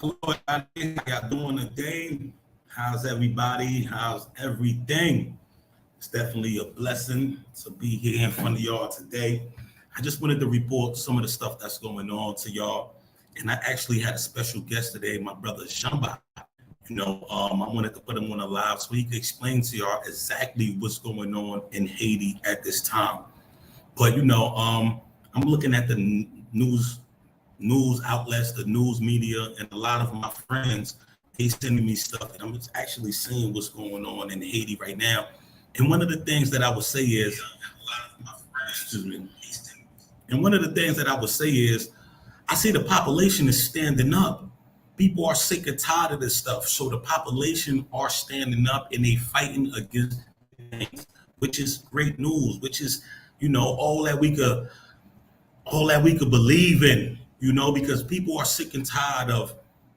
Hello, everybody. How y'all doing today? How's everybody? How's everything? It's definitely a blessing to be here in front of y'all today. I just wanted to report some of the stuff that's going on to y'all. And I actually had a special guest today, my brother Jamba. I wanted to put him on a live so he could explain to y'all exactly what's going on in Haiti at this time. But I'm looking at the news outlets, the news media, and a lot of my friends, they sending me stuff, and I'm actually seeing what's going on in Haiti right now. And one of the things that I would say is, excuse me, and one of the things that I would say is, I see the population is standing up. People are sick and tired of this stuff, so the population are standing up and they fighting against things, which is great news. Which is, all that we could believe in, because people are sick and tired of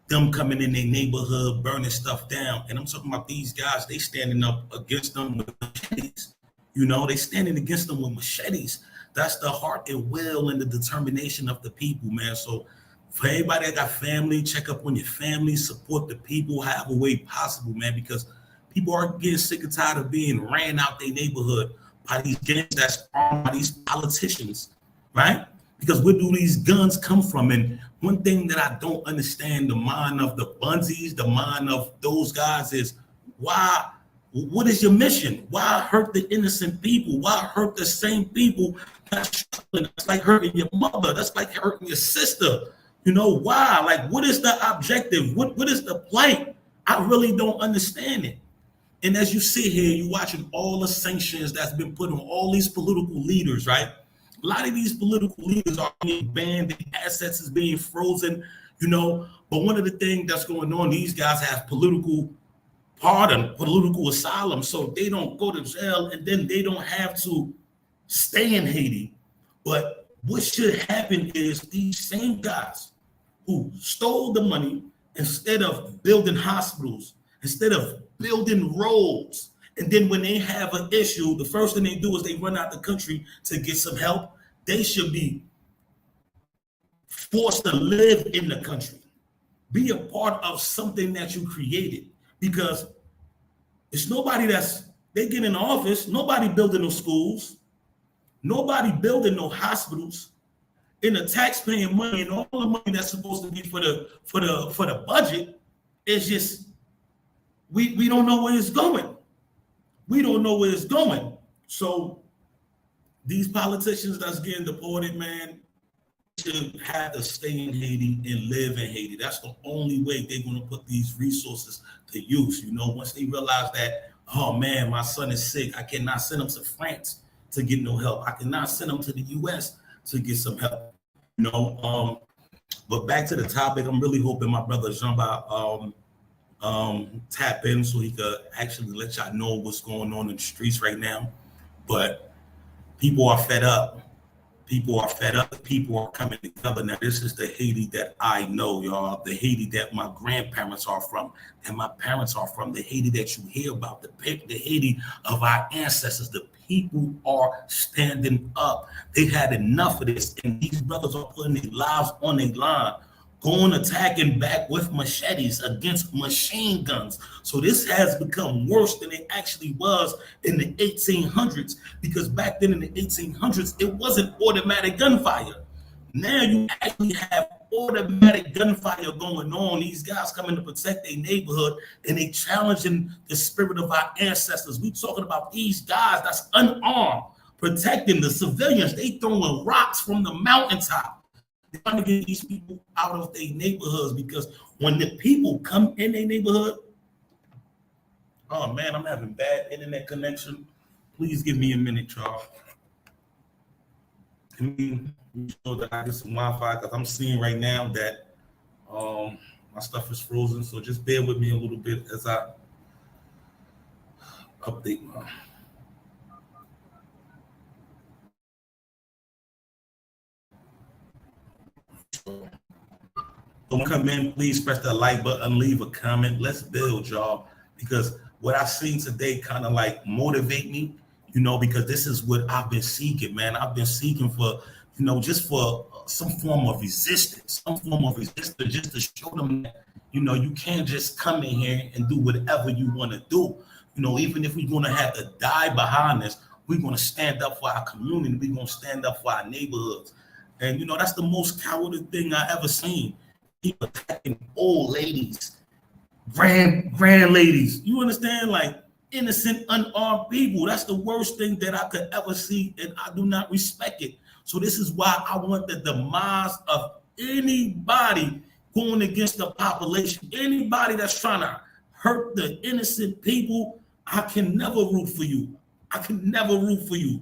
them coming in their neighborhood, burning stuff down. And I'm talking about these guys, they standing up against them with machetes. They standing against them with machetes. That's the heart and will and the determination of the people, man. So for everybody that got family, check up on your family, support the people, however way possible, man, because people are getting sick and tired of being ran out their neighborhood by these gangs that's armed by these politicians, right? Because where do these guns come from? And one thing that I don't understand, the mind of the Bunzies, the mind of those guys is, why? What is your mission? Why hurt the innocent people? Why hurt the same people that's struggling? That's like hurting your mother. That's like hurting your sister. Why? Like, what is the objective? What is the plight? I really don't understand it. And as you sit here, you're watching all the sanctions that's been put on all these political leaders, right? A lot of these political leaders are being banned, the assets is being frozen, But one of the things that's going on, these guys have political pardon, political asylum, so they don't go to jail and then they don't have to stay in Haiti. But what should happen is these same guys who stole the money, instead of building hospitals, instead of building roads, and then when they have an issue, the first thing they do is they run out the country to get some help. They should be forced to live in the country, be a part of something that you created, because it's nobody they get in office, nobody building no schools, nobody building no hospitals, and the taxpaying money and all the money that's supposed to be for the budget is just we don't know where it's going. We don't know where it's going. So these politicians that's getting deported, man, should have to stay in Haiti and live in Haiti. That's the only way they're going to put these resources to use. Once they realize that, oh man, my son is sick, I cannot send him to France to get no help. I cannot send him to the US to get some help. But back to the topic, I'm really hoping my brother Jamba tap in so he could actually let y'all know what's going on in the streets right now. But people are fed up. People are fed up. People are coming together. Now, this is the Haiti that I know, y'all. The Haiti that my grandparents are from and my parents are from. The Haiti that you hear about. The Haiti of our ancestors. The people are standing up. They've had enough of this. And these brothers are putting their lives on their line, going attacking back with machetes against machine guns. So this has become worse than it actually was in the 1800s, because back then in the 1800s, it wasn't automatic gunfire. Now you actually have automatic gunfire going on. These guys coming to protect their neighborhood, and they challenging the spirit of our ancestors. We talking about these guys that's unarmed, protecting the civilians. They throwing rocks from the mountaintop. They're trying to get these people out of their neighborhoods, because when the people come in their neighborhood, oh man, I'm having bad internet connection. Please give me a minute, y'all. Let me show that I get some Wi-Fi, because I'm seeing right now that my stuff is frozen. So just bear with me a little bit as I update my. Don't come in, please press that like button, leave a comment. Let's build, y'all, because what I've seen today kind of like motivate me, because this is what I've been seeking, man. I've been seeking for just for some form of resistance, just to show them that, you can't just come in here and do whatever you want to do. Even if we're going to have to die behind this, we're going to stand up for our community. We're going to stand up for our neighborhoods. And, that's the most cowardly thing I ever seen. People attacking old ladies, grand ladies. You understand? Like innocent, unarmed people. That's the worst thing that I could ever see, and I do not respect it. So this is why I want the demise of anybody going against the population, anybody that's trying to hurt the innocent people. I can never root for you. I can never root for you.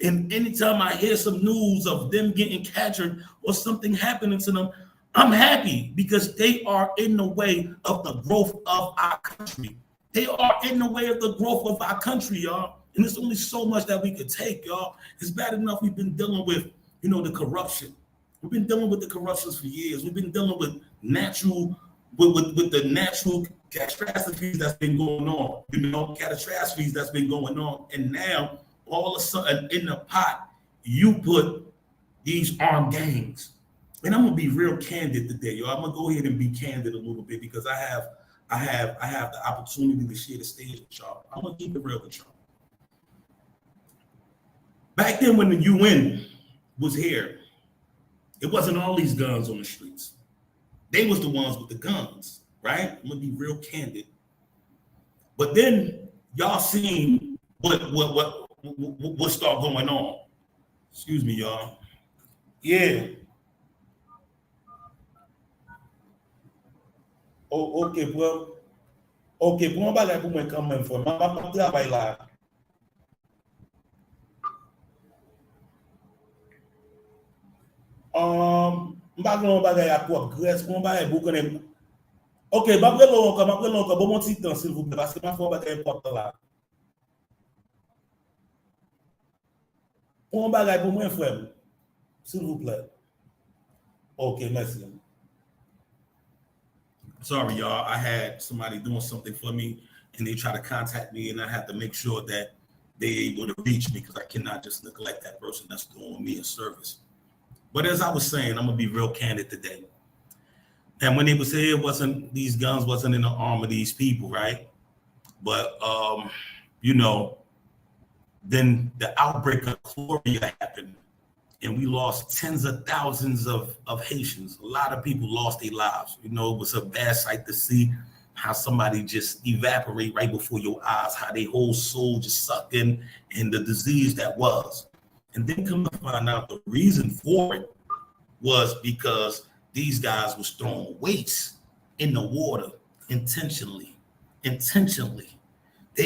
And anytime I hear some news of them getting captured or something happening to them, I'm happy because they are in the way of the growth of our country. They are in the way of the growth of our country, y'all. And there's only so much that we could take, y'all. It's bad enough we've been dealing with, the corruption. We've been dealing with the corruptions for years. We've been dealing with with the natural catastrophes that's been going on, catastrophes that's been going on. And now, all of a sudden, in the pot, you put these armed gangs. And I'm gonna be real candid today, yo. I'm gonna go ahead and be candid a little bit because I have the opportunity to share the stage with y'all. I'm gonna keep it real with y'all. Back then, when the UN was here, it wasn't all these guns on the streets. They was the ones with the guns, right? I'm gonna be real candid. But then y'all seen what started going on. Excuse me, y'all. Yeah. Oh, ok, pour un bagage pour moi quand même, faut pas travailler là. M'pa un bagage à pour Grèce, pour un bagage pour connaître. Ok, m'appelle encore, bon mon petit temps s'il vous plaît parce que m'a faut bagage important là. Pour un bagage pour moi frère, s'il vous plaît. Ok, merci. Sorry, y'all. I had somebody doing something for me, and they try to contact me, and I have to make sure that they're able to reach me because I cannot just neglect that person that's doing me a service. But as I was saying, I'm gonna be real candid today. And when they would say these guns wasn't in the arm of these people, right? But then the outbreak of cholera happened. And we lost tens of thousands of Haitians. A lot of people lost their lives. It was a bad sight to see how somebody just evaporate right before your eyes, how their whole soul just sucked in, and the disease that was. And then come to find out the reason for it was because these guys was throwing weights in the water intentionally. They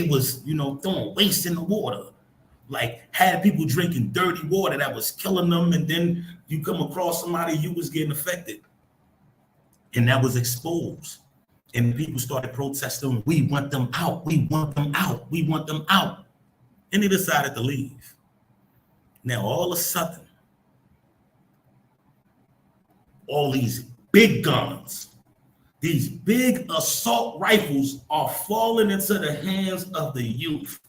was, throwing weights in the water. Like had people drinking dirty water that was killing them, and then you come across somebody you was getting affected, and that was exposed. And people started protesting, we want them out, we want them out, we want them out. And they decided to leave. Now all of a sudden, all these big guns, these big assault rifles are falling into the hands of the youth.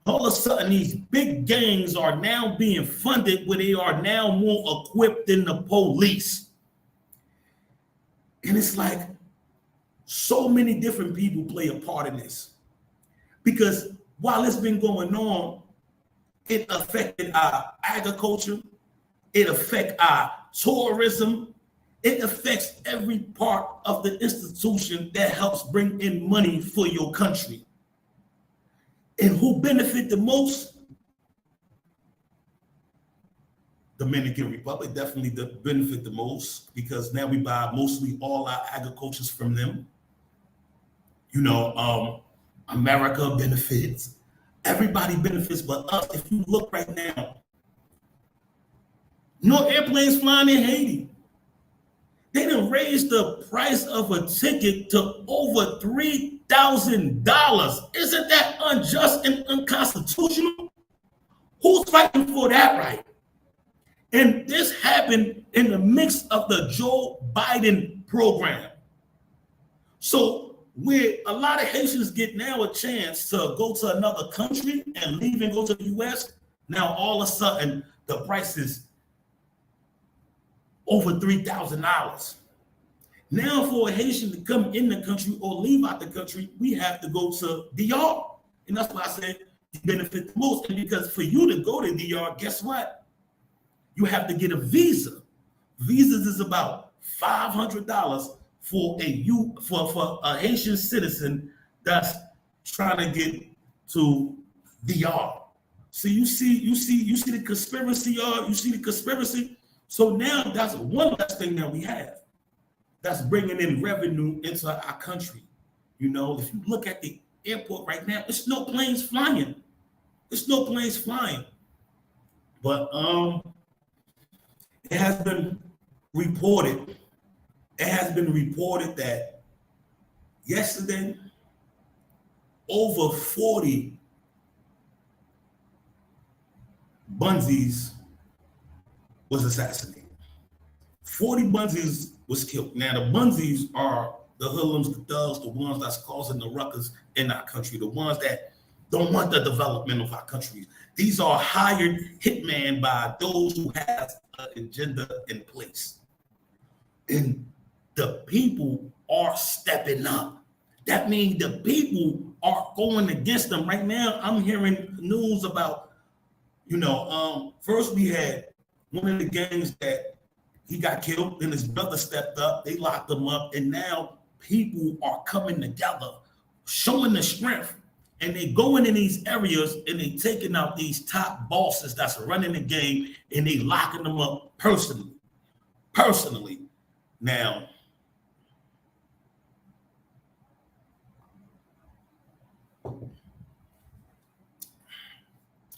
All of a sudden, these big gangs are now being funded where they are now more equipped than the police. And it's like so many different people play a part in this. Because while it's been going on, it affected our agriculture, it affects our tourism, it affects every part of the institution that helps bring in money for your country. And who benefit the most? Dominican Republic definitely benefit the most because now we buy mostly all our agricultures from them. America benefits. Everybody benefits but us. If you look right now, no airplanes flying in Haiti. They done raised the price of a ticket to over $3,000. Isn't that unjust and unconstitutional? Who's fighting for that right? And this happened in the midst of the Joe Biden program. So where a lot of Haitians get now a chance to go to another country and leave and go to the US, now all of a sudden the prices over $3,000. Now, for a Haitian to come in the country or leave out the country, we have to go to DR. And that's why I said you benefit the most. And because for you to go to DR, guess what? You have to get a visa. Visas is about $500 for a Haitian citizen that's trying to get to DR. So you see the conspiracy, y'all. You see the conspiracy. So now that's one less thing that we have. That's bringing in revenue into our country. You know, if you look at the airport right now, it's no planes flying. It's no planes flying. But it has been reported. It has been reported that yesterday, over 40 Bunzies was assassinated. 40 Bunzies was killed. Now, the Bunzies are the hoodlums, the thugs, the ones that's causing the ruckus in our country, the ones that don't want the development of our country. These are hired hitmen by those who have an agenda in place. And the people are stepping up. That means the people are going against them. Right now, I'm hearing news about, first we had one of the gangs that he got killed, and his brother stepped up, they locked him up, and now people are coming together, showing the strength, and they going in these areas and they taking out these top bosses that's running the game, and they locking them up personally. Now,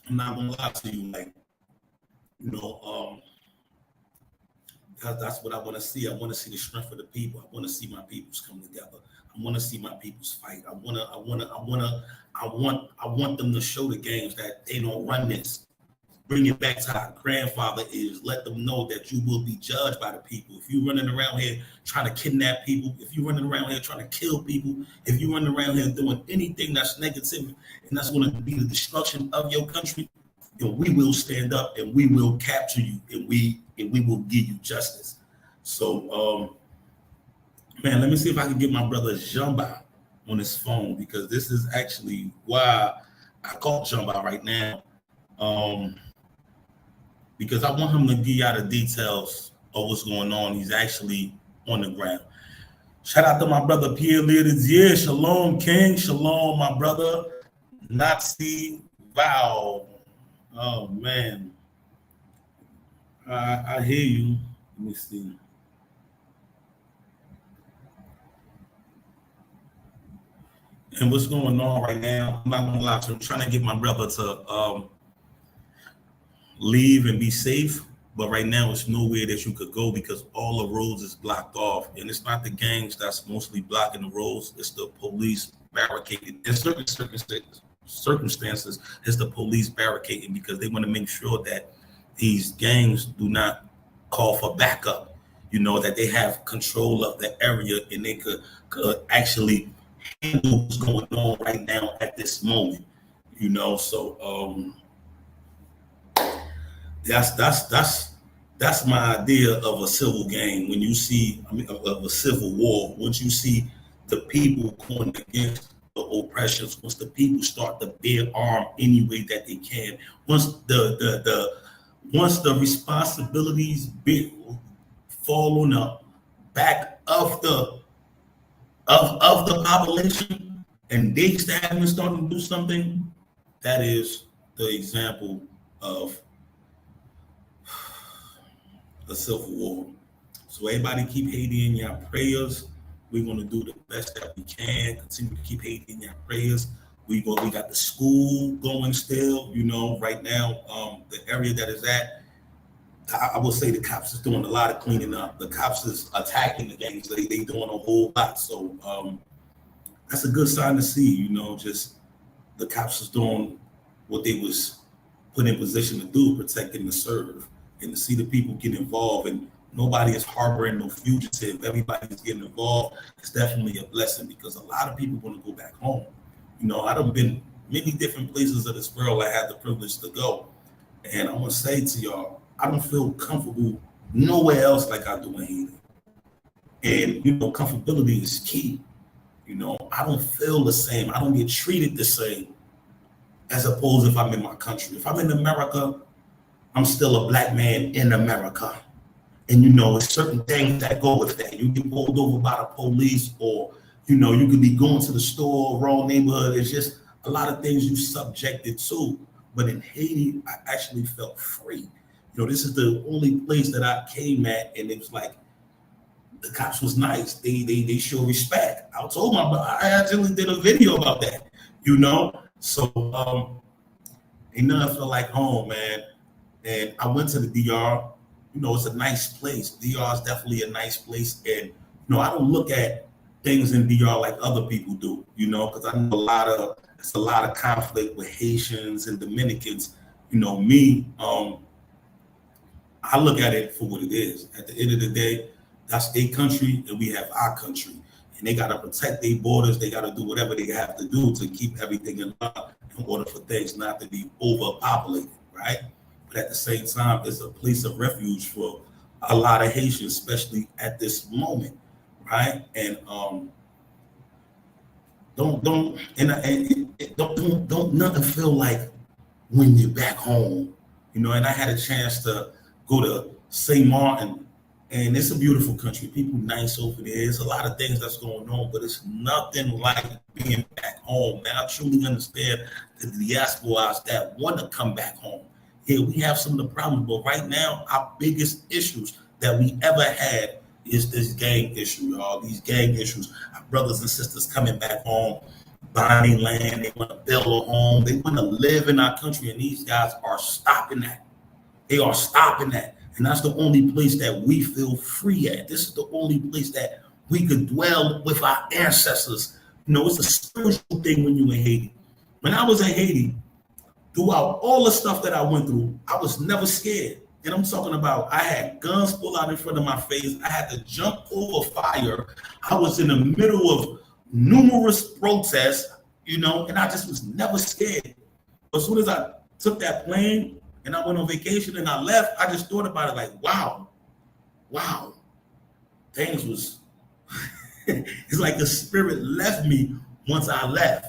I'm not gonna lie to you, because that's what I want to see. I want to see the strength of the people. I want to see my peoples come together. I want to see my peoples fight. I want them to show the games that they don't run this. Bring it back to our grandfather is. Let them know that you will be judged by the people. If you're running around here trying to kidnap people, if you're running around here trying to kill people, if you're running around here doing anything that's negative and that's going to be the destruction of your country, then we will stand up and we will capture you and we will give you justice. So, man, let me see if I can get my brother Jamba on his phone, because this is actually why I called Jamba right now. Because I want him to give y'all the details of what's going on. He's actually on the ground. Shout out to my brother Pierre Leadier. Shalom, King. Shalom, my brother. Nazi Val. Oh, man. I hear you. Let me see. And what's going on right now? I'm not gonna lie to you. I'm trying to get my brother to leave and be safe, but right now it's nowhere that you could go because all the roads is blocked off. And it's not the gangs that's mostly blocking the roads, it's the police barricading. In certain circumstances, it's the police barricading because they want to make sure that these gangs do not call for backup, that they have control of the area and they could actually handle what's going on right now at this moment, so that's my idea of a civil game. When you see, of a civil war, once you see the people going against the oppressions, once the people start to bear arm any way that they can, once the responsibilities fall on the back of the population and they stand and start to do something, that is the example of a civil war. So everybody keep Haiti in your prayers. We're going to do the best that we can. Continue to keep Haiti in your prayers. We got the school going still, right now. The area that is at, I will say the cops is doing a lot of cleaning up. The cops is attacking the gangs. They doing a whole lot. So that's a good sign to see, just the cops is doing what they was put in position to do, protect and to serve. And to see the people get involved and nobody is harboring no fugitive, everybody's getting involved, it's definitely a blessing because a lot of people want to go back home. I've been many different places of this world I had the privilege to go. And I want to say to y'all, I don't feel comfortable nowhere else like I do in Haiti. And comfortability is key. I don't feel the same. I don't get treated the same as opposed if I'm in my country. If I'm in America, I'm still a black man in America. And it's certain things that go with that. You get pulled over by the police, or you could be going to the store, wrong neighborhood. It's just a lot of things you subjected to. But in Haiti, I actually felt free. This is the only place that I came at, and it was like the cops was nice. They show respect. I told I actually did a video about that. So ain't nothing feel like home, man. And I went to the DR. It's a nice place. DR is definitely a nice place, and I don't look at things in DR like other people do. Because I know it's a lot of conflict with Haitians and Dominicans. Me, I look at it for what it is. At the end of the day, that's their country, and we have our country, and they got to protect their borders. They got to do whatever they have to do to keep everything in line in order for things not to be overpopulated, right? But at the same time, it's a place of refuge for a lot of Haitians, especially at this moment, right? And don't nothing feel like when you're back home, And I had a chance to go to St. Martin, and it's a beautiful country. People nice over there. There's a lot of things that's going on, but it's nothing like being back home. Man, I truly understand the diasporas that want to come back home. Yeah, we have some of the problems, but right now, our biggest issues that we ever had is this gang issue, y'all. These gang issues. Our brothers and sisters coming back home, buying land. They want to build a home. They want to live in our country, and these guys are stopping that. They are stopping that. And that's the only place that we feel free at. This is the only place that we could dwell with our ancestors. It's a spiritual thing when you're in Haiti. When I was in Haiti, throughout all the stuff that I went through, I was never scared. And I'm talking about I had guns pulled out in front of my face. I had to jump over fire. I was in the middle of numerous protests, and I just was never scared. As soon as I took that plane and I went on vacation and I left, I just thought about it like, wow, things was, it's like the spirit left me once I left,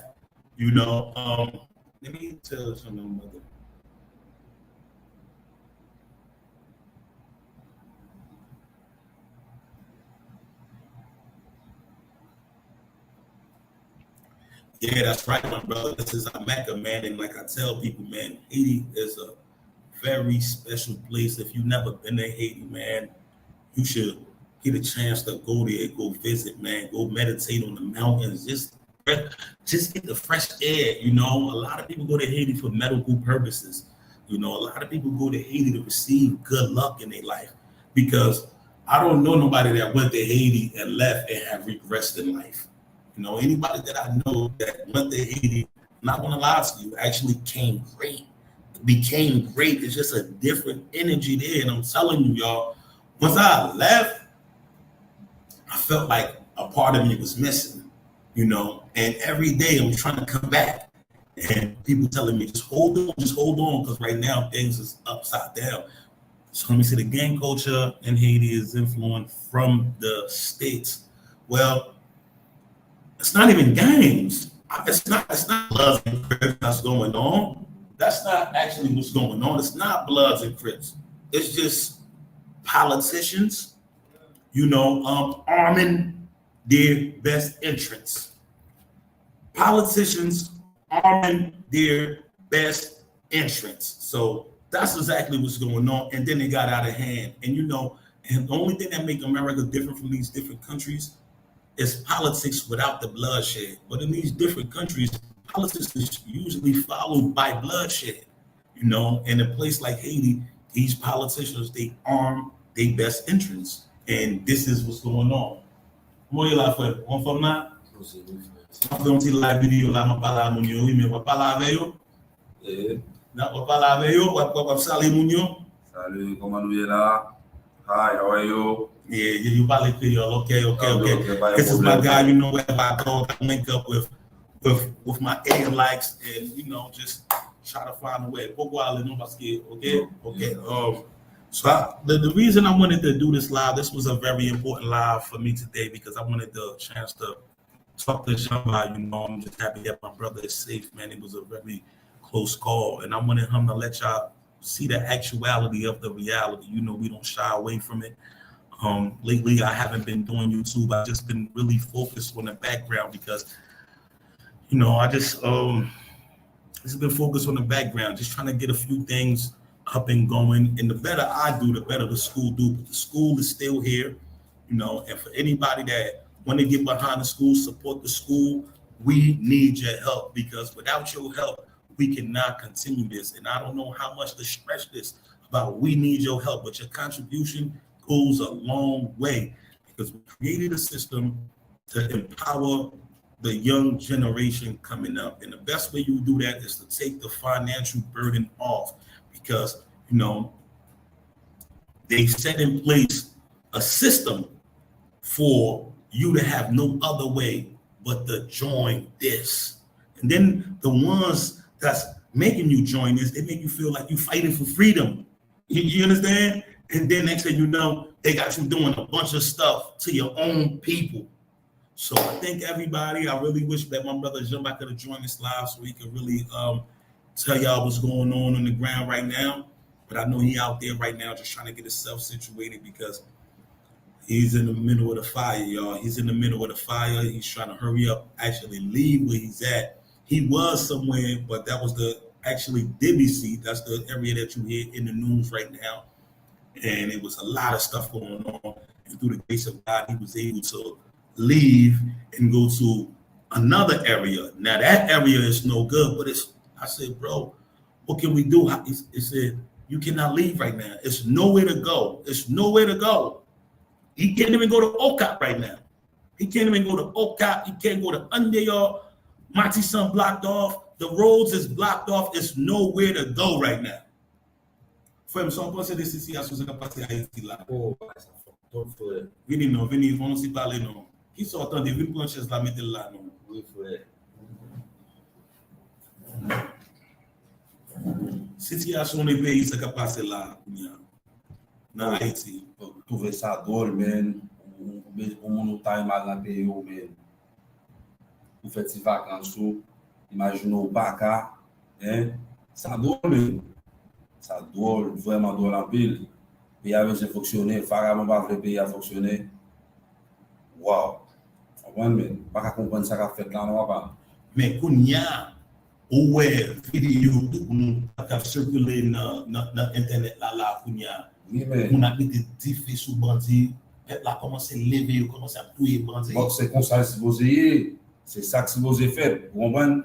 Let me tell you something, mother. Yeah, that's right, my brother. This is our Mecca, man. And like I tell people, man, Haiti is a very special place. If you've never been to Haiti, man, you should get a chance to go there, go visit, man. Go meditate on the mountains. Just get the fresh air, A lot of people go to Haiti for medical purposes. A lot of people go to Haiti to receive good luck in their life, because I don't know nobody that went to Haiti and left and have regressed in life. Anybody that I know that went to Haiti, I'm not gonna lie to you, actually became great. It's just a different energy there. And I'm telling you, y'all, once I left, I felt like a part of me was missing, and every day I'm trying to come back. And people telling me, just hold on, because right now things is upside down. So let me see, the gang culture in Haiti is influenced from the States. Well, it's not even gangs. It's not Bloods and Crips that's going on. That's not actually what's going on. It's not Bloods and Crips. It's just politicians, arming their best interests. Politicians arming their best interests. So that's exactly what's going on. And then it got out of hand. And and the only thing that makes America different from these different countries is politics without the bloodshed. But in these different countries, politics is usually followed by bloodshed. In a place like Haiti, these politicians, they arm their best interests. And this is what's going on. Moi la fè, on fòm nan? On fè un ti live video la, mwen pala moun yo, mais wap pala ave yo? Wap pala ave yo, wap sali moun yo? Salut, comment nous y est là? Hi, how are you? Yeah, you probably Creole. Okay. This is my guy. Wherever I go, I link up with my A likes, and just try to find a way. Okay. The reason I wanted to do this live, this was a very important live for me today because I wanted the chance to talk to Jean. I'm just happy that my brother is safe, man. It was a very close call, and I wanted him to let y'all see the actuality of the reality. We don't shy away from it. Lately, I haven't been doing YouTube. I've just been really focused on the background because, I just been focused on the background, just trying to get a few things up and going. And the better I do, the better the school do. But the school is still here, and for anybody that want to get behind the school, support the school, we need your help because without your help, we cannot continue this. And I don't know how much to stress this about we need your help, but your contribution goes a long way because we created a system to empower the young generation coming up. And the best way you do that is to take the financial burden off because, they set in place a system for you to have no other way but to join this. And then the ones that's making you join this, they make you feel like you're fighting for freedom. You understand? And then next thing you know, they got you doing a bunch of stuff to your own people. So I thank everybody. I really wish that my brother Jumba could have joined this live so he could really tell y'all what's going on the ground right now. But I know he out there right now just trying to get himself situated because he's in the middle of the fire, y'all. He's in the middle of the fire. He's trying to hurry up, actually leave where he's at. He was somewhere, but that was actually DBC. That's the area that you hear in the news right now. And it was a lot of stuff going on. And through the grace of God, he was able to leave and go to another area. Now that area is no good, but I said, bro, what can we do? He said, you cannot leave right now. It's nowhere to go. It's nowhere to go. He can't even go to OCOP right now. He can't even go to OCOP. He can't go to Underyard. Monty Sun blocked off. The roads is blocked off. It's nowhere to go right now. Frère, son pense de ceci à ce capacité à Haiti là. Oh, ça fait frère. Vini, on s'y parler non. Qui sont en de venir prendre chaise là mettre là non. Oui, frère. Situation des pays ça qui passe là dans Haïti. Trouver ça drôle, man. Pour mon temps mal dans le pays, man. Pour faire des vacances, imaginez au Baka, hein? Ça drôle, man. Ça drôle, vraiment drôle en pile. Et avec j'ai fonctionné, Pharaon va le pays a fonctionné. Wow. On va pas comprendre ça qu'a fait là, non pas. Mais kounya ouais vidéo nous a circulé dans internet là kounya. Oui, mais on a été difficile sous bandit, là commencé à lever, commencé à tuer bandit. Bon, c'est comme ça supposé, c'est ça que supposé faire. Vous comprenez?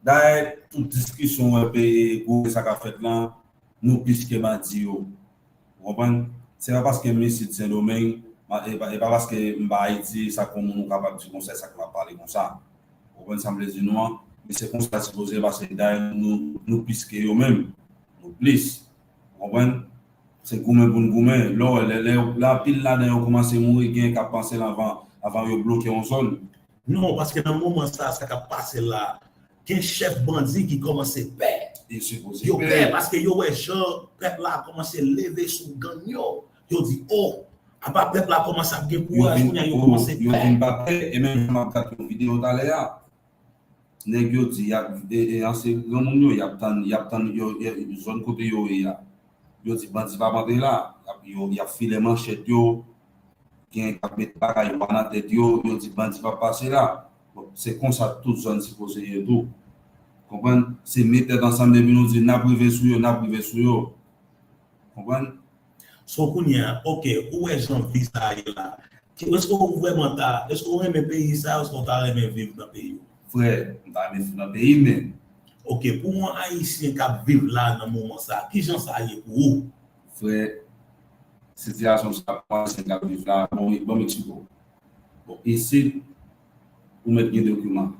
D'ailleurs, toute discussion un peu pour ça qu'a fait là, nous plus que bandit. Vous comprenez? C'est pas parce que je suis Saint-Domingue, et pas parce que Haïti, ça comme nous capable de dire comme ça que m'a parlé comme ça. Vous comprenez? Ça me dit non, mais c'est comme ça supposé parce que d'ailleurs nous plus que eux-mêmes, nous plus. Vous comprenez? C'est gourmet pour gourmet. La pile là, on commence à mourir, qui a pensé avant de bloquer en zone. Non, parce que dans le moment ça a passé là, qu'un chef bandit qui commence à perdre. Il supposé perdre parce que yo ouais Jean peuple là commence à lever sous gagnon. Yo dit oh, après peuple là commence à gagner courage, yo commence à perdre. Et même on a une vidéo dans là. Nèg yo dit y a c'est grand monde y a zone côté yo y a. Yo dit bandi va monter là, y a filé manchette yo, qui a mettre bagaille dans la tête yo dit bandi va passer là. Bon, c'est comme ça toute zone supposé y tout. Comprendre? C'est mettre ensemble de nous dire n'a privé sur yo, Comprendre? So kounya, OK, où est Jean visa là? Est-ce que vraiment est-ce qu'on aime pays ça, est-ce qu'on t'a aimé vivre dans le pays? Frère, on t'a aimé vivre dans le pays mais OK, pour moi haïtien qui vivre là dans moment ça, qui gens ça y est pour vous? Frère, situation ça moi c'est qui vivre là, bon Mexico. Bon, ici pour mettre des documents.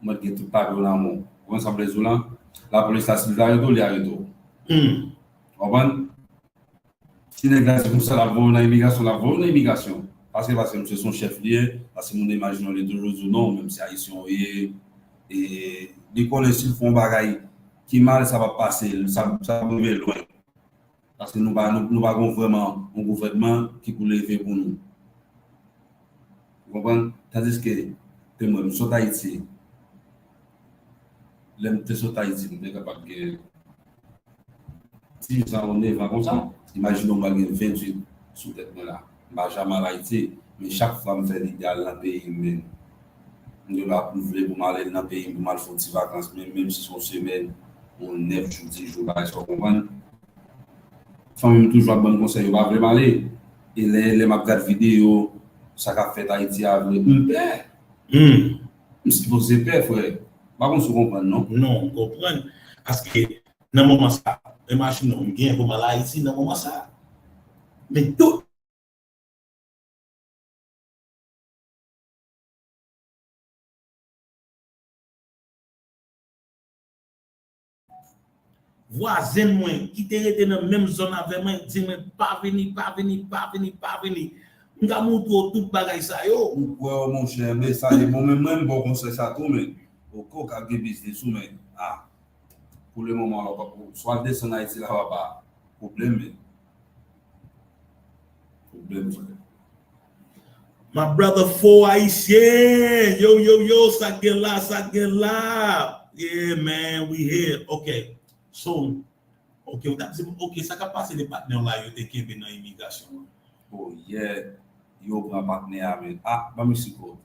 Mettre tout papier là mon. Comment ça veut dire la police a suivi l'arrêté. Comprendre? Si les gars comme ça la voie l'immigration, parce que monsieur son chef lié, parce que mon imagine les deux jours non même si haïtien et les connaissent ils font bagaille qui mal ça va passer ça va arriver loin Parce que nous pas vraiment un gouvernement qui peut lever pour nous. Vous comprenez? Tandis que moi, nous sommes Haïti. L'homme de sommes Haïti, nous sommes capables de. Si on est comme ça, imaginons que je 28 sous tête là. Je ne vais jamais à Haïti, mais chaque fois que je fais l'idéal dans le pays, je vais approuver pour m'aller dans le pays, pour m'aller faire des vacances, même si c'est une semaine, ou 9 jours, 10 jours, vous comprenez? Famille toujours bon conseil, va vraiment aller. Et les m'a regarde vidéo, ça qu'a fait Haïti avec père. Je suis posé père, frère. Par contre, vous comprenez, non? Non, comprendre. Parce que dans le moment ça, imaginons, on vient pour aller ici dans le moment ça. Mais tout. Voisin moi qui était dans la même zone avec moi dit mais pas venir on va montrer tout bagay ça yo Ouais, mon cher, mais ça est bon, même bon conseil ça tout, mais au cas où business ou mais pour le moment là, soit descendre Haïti là va pas problème. my brother four haïtien yo ça get là yeah man we here okay so okay ça qu'a passé les partenaires là yo te kebe dans immigration. Oh yeah, yo grand partenaire avec ba Mexico.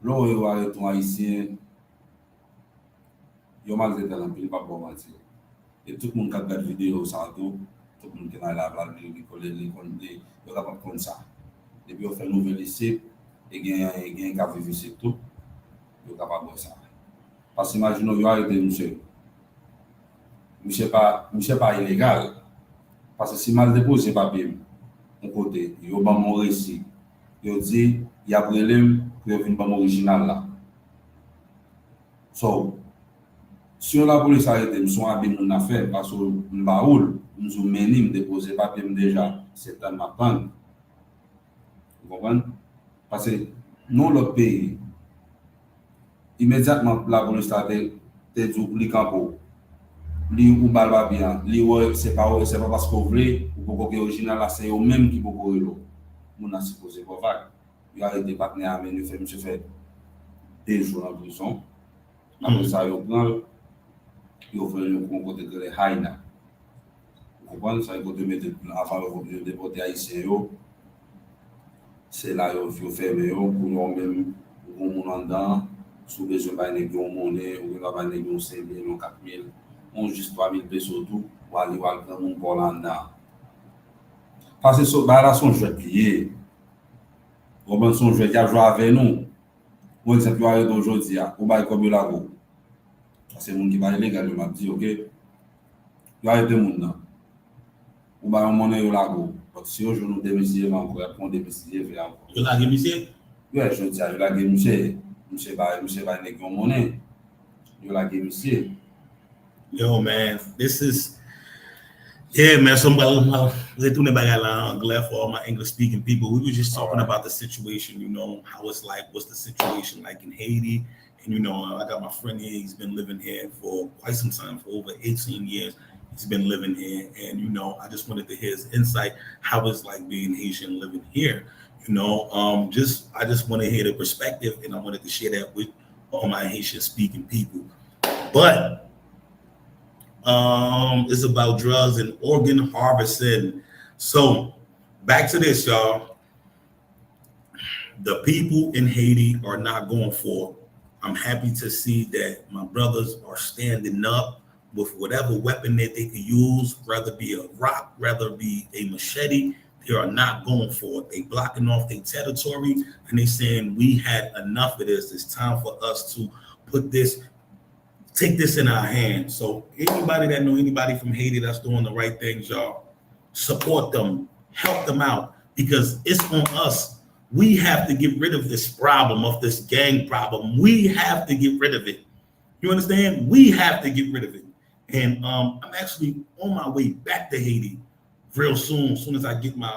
Là yo avec ton haïtien, yo mal de dans pile pas bon mentir. Et tout le monde qui regarde vidéo ça tout le monde qui dans la qui coller les yo capable comme ça. Depuis on fait nouvel lycée et gain qui vivre ici tout, yo capable ça. Parce que imaginons yo arrêté monsieur pas illégal. Parce que si mal déposé papier mon côté, yo ban mon récit. Yo dit il y a problème pour venir ban original là. So si on la police arrête me sont abîme mon affaire parce que m'baoul nous menim déposer papier déjà c'est dans ma panne. Vous comprenez? Parce que nous l'autre pays immédiatement la police a te dit li campo li ou balba bien li ouais c'est pas parce qu'on veut ou pour que original là c'est eux même qui pour lo on a supposé pour vague il a été partenaire avec nous fait monsieur fait 2 jours en prison après ça il prend il offre le côté de les haïna vous comprenez ça il faut mettre avant de déporter haïtien yo c'est là yo fermé yo pour nous même pour mon dedans sous besoin de négocier monnaie ou va négocier 5 000 4 000 on juste 3 000 pesos tout pour aller voir mon Polanda parce que ça là son jeu lié on son jeu qui a joué avec nous par exemple aujourd'hui on va comme la go c'est monde qui va illégal m'a dit OK il y a des monde on va monnaie yo la go parce que si aujourd'hui nous démissionner encore prendre démissionner faire encore Yo la monsieur ouais je dis la monsieur va négocier monnaie yo la monsieur. Yo, man, this is, yeah, man. Somebody, retourner back à l'anglais for all my English-speaking people. We were just talking about the situation, you know, how it's like, what's the situation like in Haiti, and you know, I got my friend here. He's been living here for quite some time, for over 18 years. He's been living here, and you know, I just wanted to hear his insight, how it's like being Haitian living here. You know, I just want to hear the perspective, and I wanted to share that with all my Haitian-speaking people, but. It's about drugs and organ harvesting. So back to this, y'all. The people in Haiti are not going for it. I'm happy to see that my brothers are standing up with whatever weapon that they could use, whether it be a rock, whether it be a machete. They are not going for it. They blocking off their territory and they saying we had enough of this. It's time for us to take this in our hands. So anybody that know anybody from Haiti that's doing the right things, y'all, support them, help them out, because it's on us. We have to get rid of this problem, of this gang problem. We have to get rid of it. You understand? We have to get rid of it. And I'm actually on my way back to Haiti real soon, as soon as I get my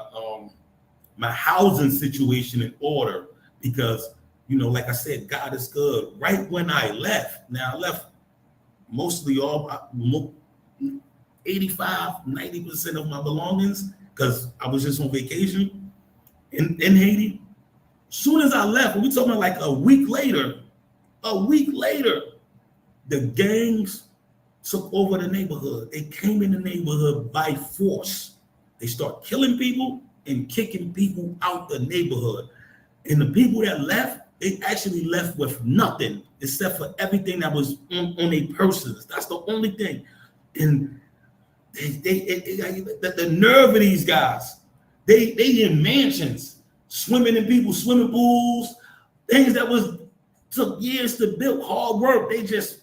my housing situation in order, because, you know, like I said, God is good. Right when I left, now I left mostly 85, 90% of my belongings because I was just on vacation in Haiti. Soon as I left, we talking about like a week later, the gangs took over the neighborhood. They came in the neighborhood by force. They start killing people and kicking people out the neighborhood. And the people that left, they actually left with nothing except for everything that was on their persons. That's the only thing. And the nerve of these guys, they in mansions, swimming in people's swimming pools, things that took years to build, hard work. They just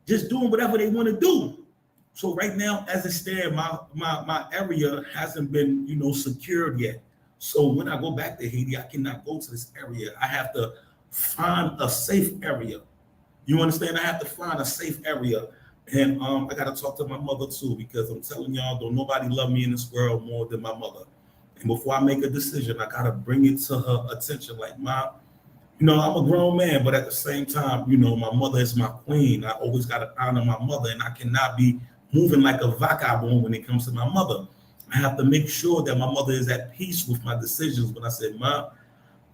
doing whatever they want to do. So right now, as it stands, my area hasn't been, secured yet. So when I go back to Haiti, I cannot go to this area. I have to find a safe area. You understand? I have to find a safe area. And I got to talk to my mother too, because I'm telling y'all, don't nobody love me in this world more than my mother. And before I make a decision, I got to bring it to her attention. Like, Mom, I'm a grown man, but at the same time, my mother is my queen. I always got to honor my mother, and I cannot be moving like a vagabond when it comes to my mother. I have to make sure that my mother is at peace with my decisions. When I said, Mom,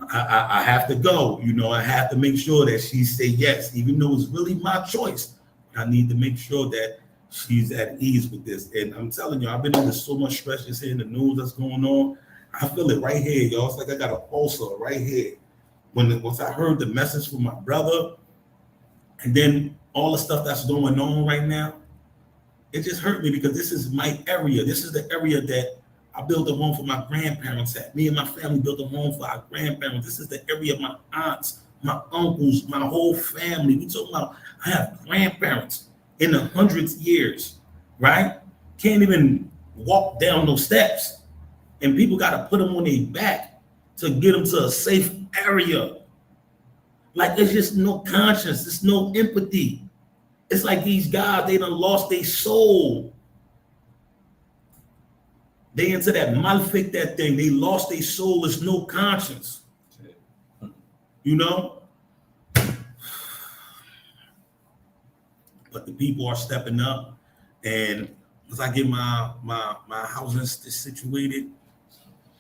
I have to go, I have to make sure that she say yes, even though it's really my choice. I need to make sure that she's at ease with this. And I'm telling you, I've been under so much stress just hearing the news that's going on. I feel it right here, y'all. It's like I got an ulcer right here. Once I heard the message from my brother, and then all the stuff that's going on right now, it just hurt me because this is my area. This is the area that I built a home for my grandparents at. Me and my family built a home for our grandparents. This is the area of my aunts, my uncles, my whole family. We talking about, I have grandparents in the hundreds of years, right? Can't even walk down those steps. And people got to put them on their back to get them to a safe area. Like, there's just no conscience. There's no empathy. It's like these guys, they done lost their soul. They into that malfic, that thing. They lost their soul. There's no conscience. But the people are stepping up. And as I get my housing situated,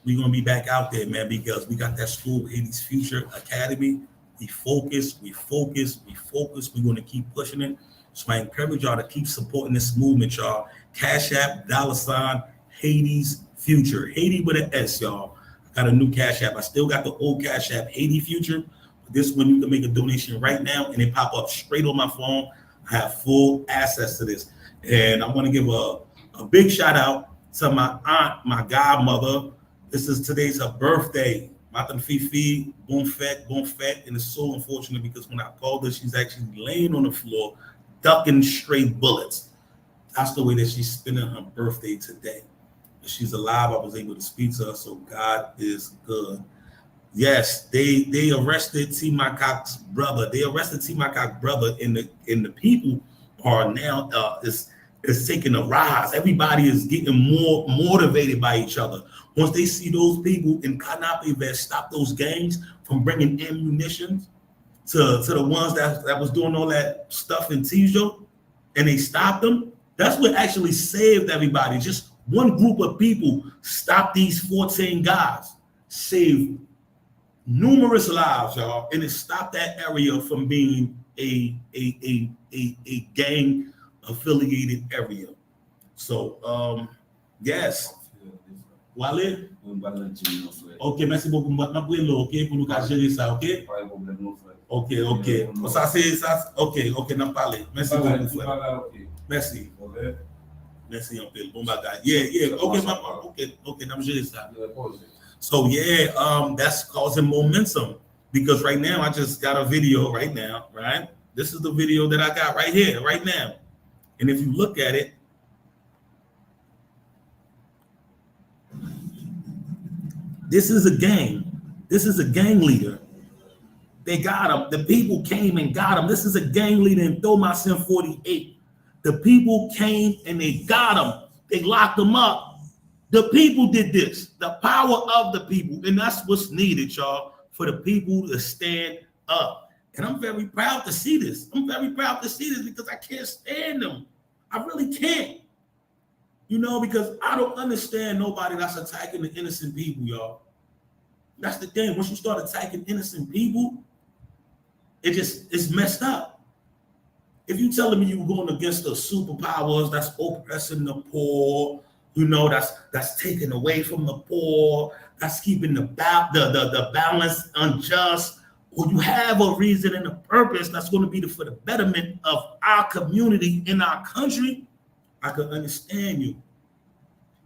we're going to be back out there, man, because we got that school, Haiti's Future Academy. We focus. We're going to keep pushing it. So I encourage y'all to keep supporting this movement, y'all. Cash App, $ Haiti's Future. Haiti with an S, y'all. I got a new Cash App. I still got the old Cash App, Haiti Future. But this one, you can make a donation right now, and it pop up straight on my phone. I have full access to this. And I want to give a big shout out to my aunt, my godmother. Today's her birthday. Matan Fifi, bon fête. And it's so unfortunate because when I called her, she's actually laying on the floor, ducking straight bullets. That's the way that she's spending her birthday today. If she's alive, I was able to speak to her, so God is good. Yes, they arrested T. Makak's brother. They arrested T. Makak's brother, and the people are now is taking a rise. Everybody is getting more motivated by each other. Once they see those people in Kanape that stop those gangs from bringing ammunition to the ones that was doing all that stuff in Tijo, and they stopped them, that's what actually saved everybody. Just one group of people stopped these 14 guys, saved numerous lives, y'all, and it stopped that area from being a gang affiliated area. So yes. Wale? Ok, merci beaucoup. Ok, pour nous gérer ça, ok? Ok. Ça c'est ça. Ok, n'en parler. Merci beaucoup, frère. Merci. Merci un peu. Bon bagage. Yeah. Ok, n'en gérer ça. So yeah, that's causing momentum because right now I just got a video right now, right? This is the video that I got right here, right now. And if you look at it, this is a gang. This is a gang leader. They got him. The people came and got him. This is a gang leader in Thomasin 48. The people came and they got him. They locked him up. The people did this. The power of the people. And that's what's needed, y'all, for the people to stand up. And I'm very proud to see this. I'm very proud to see this because I can't stand them. I really can't. You know, because I don't understand nobody that's attacking the innocent people, y'all. That's the thing. Once you start attacking innocent people, it's messed up. If you telling me you're going against the superpowers that's oppressing the poor, you know, that's taking away from the poor, that's keeping the balance unjust, or you have a reason and a purpose that's going to be for the betterment of our community in our country, I can understand you.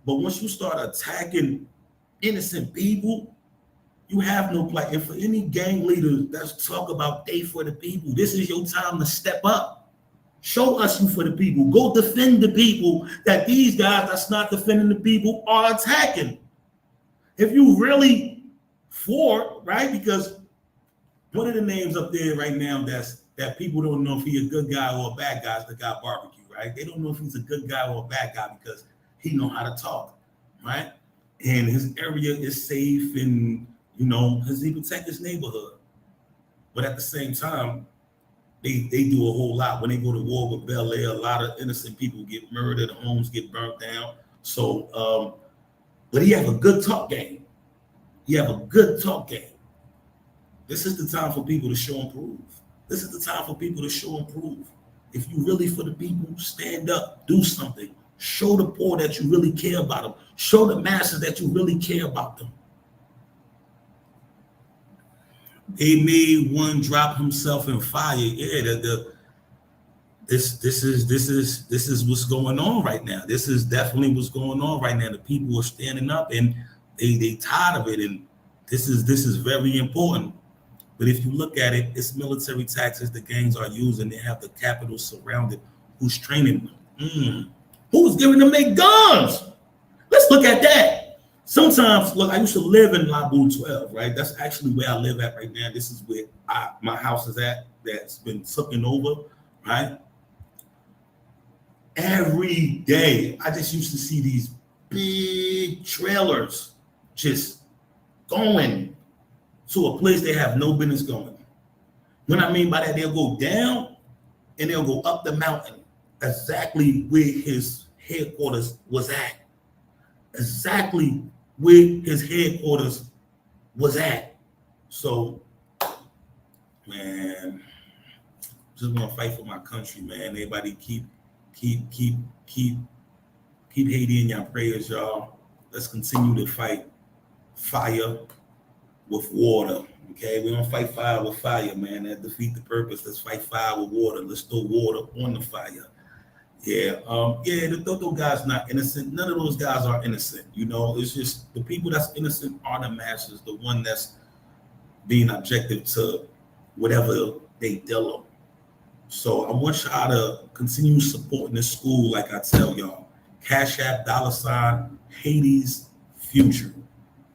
But once you start attacking innocent people, you have no place. And for any gang leaders that's talk about they for the people, this is your time to step up. Show us you for the people. Go defend the people that these guys that's not defending the people are attacking. If you really for, right? Because one of the names up there right now that people don't know if he's a good guy or a bad guy is the guy Barbecue, right? They don't know if he's a good guy or a bad guy because he know how to talk, right? And his area is safe and, you know, he protect his neighborhood. But at the same time, they do a whole lot. When they go to war with Bel Air, a lot of innocent people get murdered, homes get burnt down. So, but he have a good talk game. He have a good talk game. This is the time for people to show and prove. This is the time for people to show and prove. If you really for the people, stand up, do something. Show the poor that you really care about them. Show the masses that you really care about them. They made one drop himself in fire. Yeah, this is what's going on right now. This is definitely what's going on right now. The people are standing up and they tired of it, and this is very important. But if you look at it, it's military tactics the gangs are using. They have the capital surrounded. Who's training them? Who's giving them their guns? Let's look at that. Sometimes, look, I used to live in Labu 12, right? That's actually where I live at right now. This is where my house is at. That's been taken over, right? Every day, I just used to see these big trailers just going to a place they have no business going. What I mean by that, they'll go down and they'll go up the mountain, exactly where his headquarters was at. Exactly where his headquarters was at. So, man, just want to fight for my country, man. Everybody keep Haiti in your prayers, y'all. Let's continue to fight fire with water. Okay, we don't fight fire with fire, man. That defeat the purpose. Let's fight fire with water. Let's throw water on the fire. Yeah, those guys not innocent. None of those guys are innocent. You know, it's just the people that's innocent are the masses, the one that's being objective to whatever they deal them. So I want y'all to continue supporting this school, like I tell y'all. Cash App, $ Haiti's future.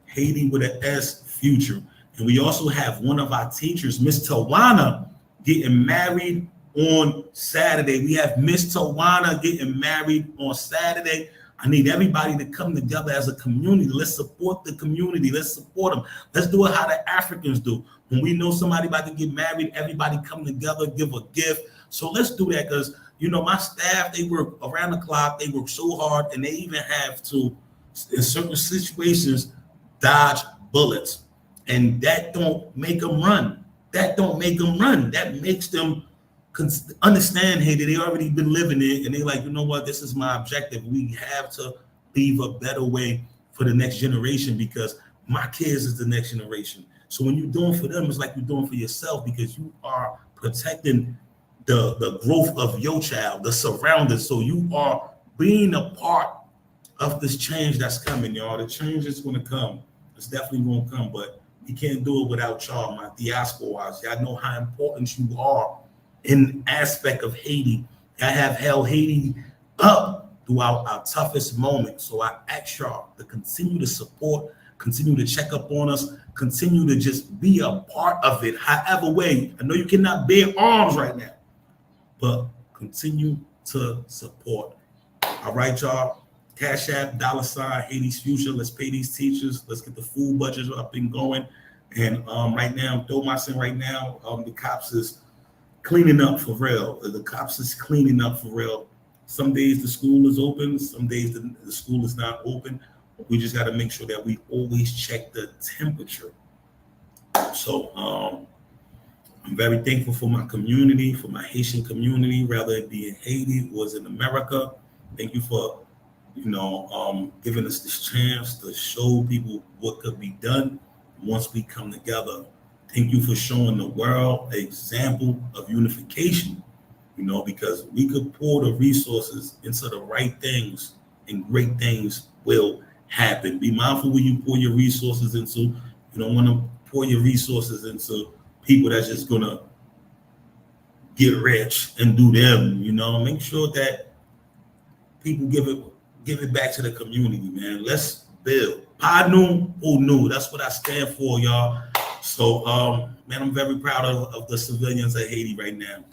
Haiti with an S, future. And we also have one of our teachers, Miss Tawana, getting married on Saturday. We have Miss Tawana getting married on Saturday. I need everybody to come together as a community. Let's support the community. Let's support them. Let's do it how the Africans do. When we know somebody about to get married, everybody come together, give a gift. So let's do that because, you know, my staff, they work around the clock. They work so hard, and they even have to, in certain situations, dodge bullets. And that don't make them run. That don't make them run. That makes them understand, hey, that they already been living it, and they're like, you know what, this is my objective. We have to leave a better way for the next generation because my kids is the next generation. So when you're doing for them, it's like you're doing for yourself because you are protecting the growth of your child, the surroundings. So you are being a part of this change that's coming, y'all. The change is going to come. It's definitely going to come, but we can't do it without y'all, my diasporas. Y'all know how important you are in aspect of Haiti. I have held Haiti up throughout our toughest moments. So I ask y'all to continue to support, continue to check up on us, continue to just be a part of it, however way. I know you cannot bear arms right now, but continue to support. All right, y'all. Cash App, $ Haiti's future. Let's pay these teachers. Let's get the food budgets up and going. And right now, Domasin right now, the cops is cleaning up for real. The cops is cleaning up for real. Some days the school is open, some days the school is not open. We just got to make sure that we always check the temperature. So I'm very thankful for my community, for my Haitian community, whether it be in Haiti or in America. Thank you for, giving us this chance to show people what could be done once we come together. Thank you for showing the world an example of unification, because we could pour the resources into the right things and great things will happen. Be mindful when you pour your resources into. You don't want to pour your resources into people that's just gonna get rich and do them. Make sure that people give it back to the community, man. Let's build. Panu Onu. That's what I stand for, y'all. So, man, I'm very proud of the civilians of Haiti right now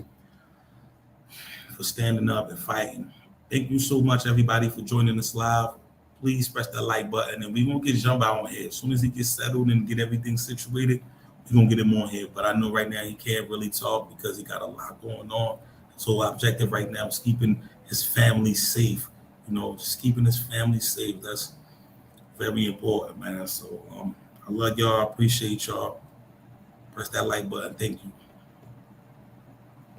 for standing up and fighting. Thank you so much, everybody, for joining us live. Please press that like button, and we won't get Jumbo on here. As soon as he gets settled and get everything situated, we're going to get him on here. But I know right now he can't really talk because he got a lot going on. So our objective right now is keeping his family safe. Just keeping his family safe. That's very important, man. So I love y'all. I appreciate y'all. Press that like button. Thank you.